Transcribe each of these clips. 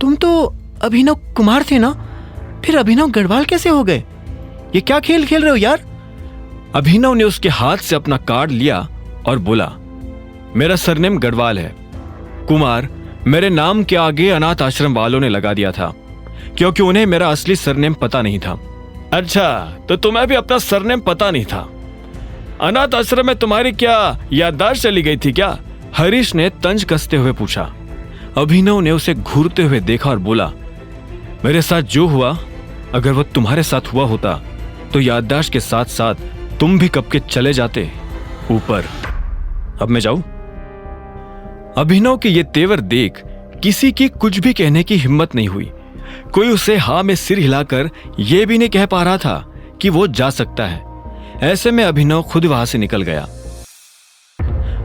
तुम तो अभिनव कुमार थे ना, फिर अभिनव गढ़वाल कैसे हो गए? ये क्या खेल खेल रहे हो यार? अभिनव ने उसके हाथ से अपना कार्ड लिया और बोला, मेरा सरनेम गढ़वाल है। कुमार मेरे नाम के आगे अनाथ आश्रम वालों ने लगा दिया था, क्योंकि उन्हें मेरा असली सरनेम पता नहीं था। अच्छा, तो तुम्हें भी अपना सरनेम पता नहीं था? अनाथ आश्रम में तुम्हारी क्या याददाश्त चली गई थी क्या? हरीश ने तंज कसते हुए पूछा। अभिनव ने उसे घूरते हुए देखा और बोला, मेरे साथ जो हुआ, अगर वो तुम्हारे साथ हुआ होता तो याददाश्त के साथ साथ तुम भी कब के चले जाते ऊपर। अब मैं जाऊं? अभिनव के ये तेवर देख किसी की कुछ भी कहने की हिम्मत नहीं हुई। कोई उसे हाँ में सिर हिलाकर यह भी नहीं कह पा रहा था कि वो जा सकता है। ऐसे में अभिनव खुद वहां से निकल गया।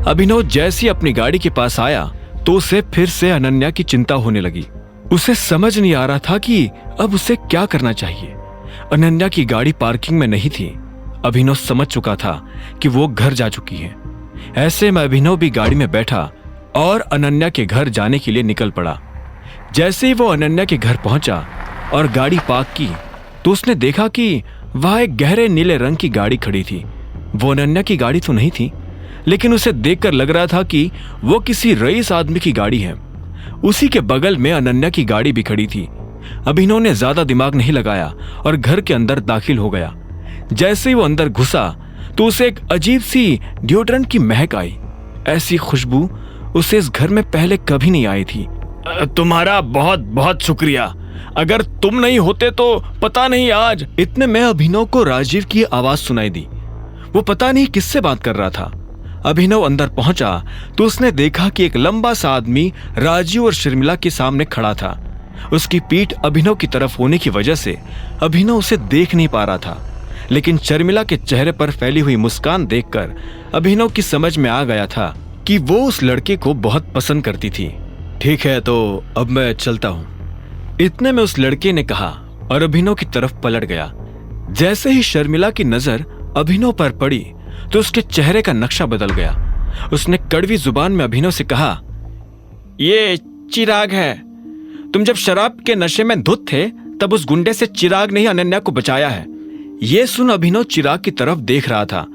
अभिनव जैसे ही अपनी गाड़ी के पास आया तो उसे फिर से अनन्या की चिंता होने लगी। उसे समझ नहीं आ रहा था कि अब उसे क्या करना चाहिए। अनन्या की गाड़ी पार्किंग में नहीं थी। अभिनव समझ चुका था कि वो घर जा चुकी है। ऐसे में अभिनव भी गाड़ी में बैठा और अनन्या के घर जाने के लिए निकल पड़ा। जैसे ही वो अनन्या के घर पहुंचा और गाड़ी पार्क की तो उसने देखा कि वहां एक गहरे नीले रंग की गाड़ी खड़ी थी। वो अनन्या की गाड़ी तो नहीं थी, लेकिन उसे देखकर लग रहा था कि वो किसी रईस आदमी की गाड़ी है। उसी के बगल में अनन्या की गाड़ी भी खड़ी थी। अभिनव ने ज्यादा दिमाग नहीं लगाया और घर के अंदर दाखिल हो गया। जैसे ही वो अंदर घुसा तो उसे एक अजीब सी डिओड्रेंट की महक आई। ऐसी खुशबू उसे इस घर में पहले कभी नहीं आई थी। तुम्हारा बहुत बहुत शुक्रिया, अगर तुम नहीं होते तो पता नहीं आज। इतने में अभिनव को राजीव की आवाज सुनाई दी। वो पता नहीं किससे बात कर रहा था। अभिनव अंदर पहुंचा तो उसने देखा कि एक लंबा सा आदमी राजीव और शर्मिला के सामने खड़ा था। उसकी पीठ अभिनव की तरफ होने की वजह से अभिनव उसे देख नहीं पा रहा था, लेकिन शर्मिला के चेहरे पर फैली हुई मुस्कान देखकर अभिनव की समझ में आ गया था कि वो उस लड़के को बहुत पसंद करती थी। ठीक है, तो अब मैं चलता हूं, इतने में उस लड़के ने कहा और अभिनव की तरफ पलट गया। जैसे ही शर्मिला की नजर अभिनव पर पड़ी तो उसके चेहरे का नक्शा बदल गया। उसने कड़वी जुबान में अभिनव से कहा, ये चिराग है। तुम जब शराब के नशे में धुत थे तब उस गुंडे से चिराग ने ही अनन्या को बचाया है। ये सुन अभिनव चिराग की तरफ देख रहा था।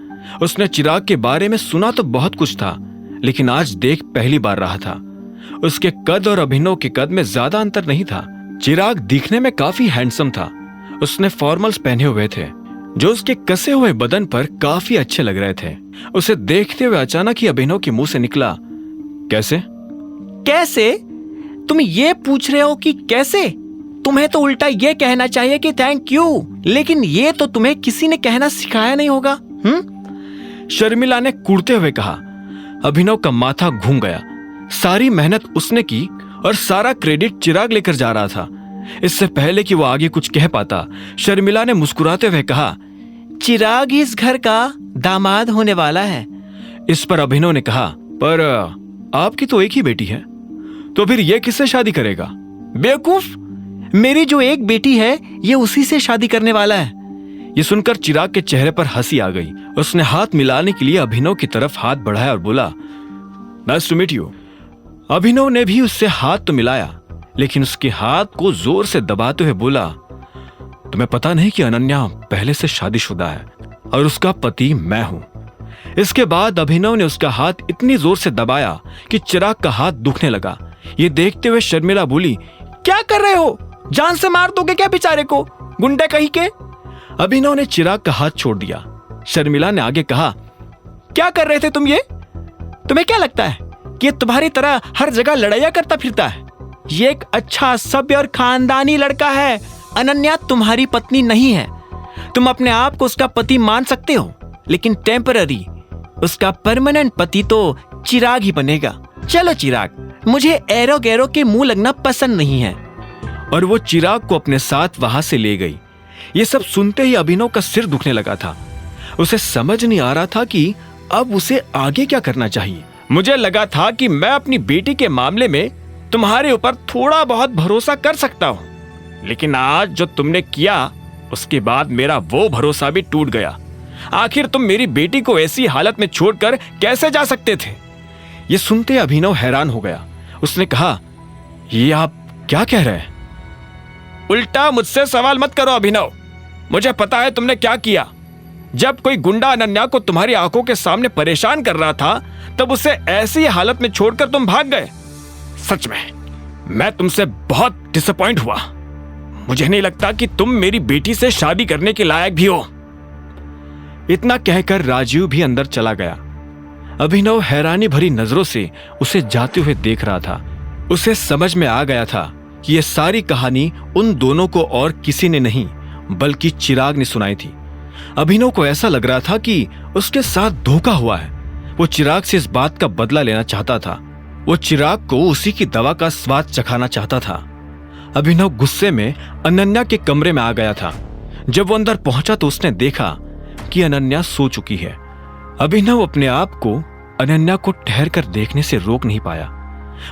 उसने चिराग के बारे में सुना तो बहुत कुछ था, लेकिन आज देख पहली बार रहा था। उसके कद और अभिनव के कद में ज्यादा अंतर नहीं था। चिराग दिखने में काफी हैंडसम था। उसने फॉर्मल्स पहने हुए थे जो उसके कसे हुए बदन पर काफी अच्छे लग रहे थे। उसे देखते हुए अचानक ही अभिनव के मुंह से निकला, कैसे? कैसे? तुम ये पूछ रहे हो कि कैसे? तुम्हें तो उल्टा ये कहना चाहिए कि थैंक यू, लेकिन ये तो तुम्हें किसी ने कहना सिखाया नहीं होगा। शर्मिला ने कुड़ते हुए कहा। अभिनव का माथा घूम गया। सारी मेहनत उसने की और सारा क्रेडिट चिराग लेकर जा रहा था। इससे पहले कि वो आगे कुछ कह पाता, शर्मिला ने मुस्कुराते हुए कहा, चिराग इस घर का दामाद होने वाला है। इस पर अभिनव ने कहा, पर आपकी तो एक ही बेटी है, तो फिर ये किससे शादी करेगा? बेवकूफ, मेरी जो एक बेटी है ये उसी से शादी करने वाला है। ये सुनकर चिराग के चेहरे पर हंसी आ गई। उसने हाथ मिलाने के लिए अभिनव की तरफ हाथ बढ़ाया और बोला, नाइस टू मीट यू। अभिनव ने भी उससे हाथ तो मिलाया, लेकिन उसके हाथ को जोर से दबाते हुए बोला, तुम्हें पता नहीं कि अनन्या पहले से शादीशुदा है और उसका पति मैं हूं। इसके बाद अभिनव ने उसका हाथ इतनी जोर से दबाया कि चिराग का हाथ दुखने लगा। ये देखते हुए शर्मिला बोली, क्या कर रहे हो? जान से मार दोगे क्या बेचारे को, गुंडे कहीं के? अभिनव ने चिराग का हाथ छोड़ दिया। शर्मिला ने आगे कहा, क्या कर रहे थे तुम ये? तुम्हें क्या लगता है कि ये तुम्हारी तरह हर जगह लड़ाइयां करता फिरता है? ये एक अच्छा सभ्य और खानदानी लड़का है। अनन्या तुम्हारी पत्नी नहीं है। तुम अपने आप को उसका पति मान सकते हो, लेकिन टेम्पररी उसका परमानेंट पति तो चिराग ही बनेगा। चलो चिराग, मुझे एरो गैरो के मुंह लगना पसंद नहीं है। और वो चिराग को अपने साथ वहां से ले गई। ये सब सुनते ही अभिनव का सिर दुखने लगा था। उसे समझ नहीं आ रहा था कि अब उसे आगे क्या करना चाहिए। मुझे लगा था कि मैं अपनी बेटी के मामले में तुम्हारे ऊपर थोड़ा बहुत भरोसा कर सकता हूं, लेकिन आज जो तुमने किया उसके बाद मेरा वो भरोसा भी टूट गया। आखिर तुम मेरी बेटी को ऐसी हालत में छोड़कर कैसे जा सकते थे? ये सुनते अभिनव हैरान हो गया। उसने कहा, ये आप क्या कह रहे हैं? उल्टा मुझसे सवाल मत करो अभिनव। मुझे पता है तुमने क्या किया। जब कोई गुंडा अनन्या को तुम्हारी आंखों के सामने परेशान कर रहा था, तब उसे ऐसी हालत में छोड़कर तुम भाग गए। सच में मैं तुमसे बहुत डिसअपॉइंट हुआ। मुझे नहीं लगता कि तुम मेरी बेटी से शादी करने के लायक भी हो। इतना कहकर राजीव भी अंदर चला गया। अभिनव हैरानी भरी नजरों से उसे जाते हुए देख रहा था। उसे समझ में आ गया था कि यह सारी कहानी उन दोनों को और किसी ने नहीं बल्कि चिराग ने सुनाई थी। अभिनव को ऐसा लग रहा था कि उसके साथ धोखा हुआ है। वो चिराग से इस बात का बदला लेना चाहता था। वो चिराग को उसी की दवा का स्वाद चखाना चाहता था। अभिनव गुस्से में अनन्या के कमरे में आ गया था। जब वो अंदर पहुंचा तो उसने देखा कि अनन्या सो चुकी है। अभिनव अपने आप को अनन्या को ठहर कर देखने से रोक नहीं पाया।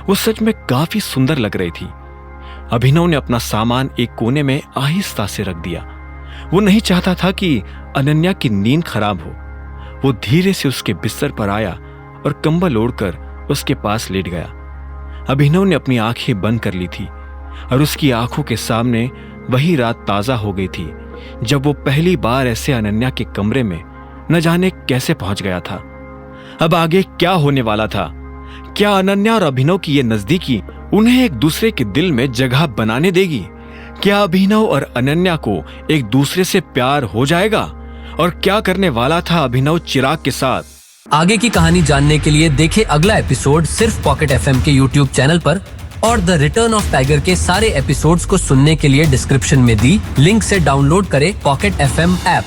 वो सच में काफी सुंदर लग रही थी। अभिनव ने अपना सामान एक कोने में आहिस्ता से रख दिया। वो नहीं चाहता था कि अनन्या की नींद खराब हो। वो धीरे से उसके बिस्तर पर आया और कंबल ओढ़कर उसके पास लेट गया। अभिनव ने अपनी आंखें बंद कर ली थी और उसकी आंखों के सामने वही रात ताजा हो गई थी जब वो पहली बार ऐसे अनन्या के कमरे में न जाने कैसे पहुंच गया था। अब आगे क्या होने वाला था? क्या अनन्या और अभिनव की ये नजदीकी उन्हें एक दूसरे के दिल में जगह बनाने देगी? क्या अभिनव और अनन्या को एक दूसरे से प्यार हो जाएगा? और क्या करने वाला था अभिनव चिराग के साथ? आगे की कहानी जानने के लिए देखें अगला एपिसोड सिर्फ पॉकेट एफएम के यूट्यूब चैनल पर, और द रिटर्न ऑफ टाइगर के सारे एपिसोड्स को सुनने के लिए डिस्क्रिप्शन में दी लिंक से डाउनलोड करें पॉकेट एफएम ऐप।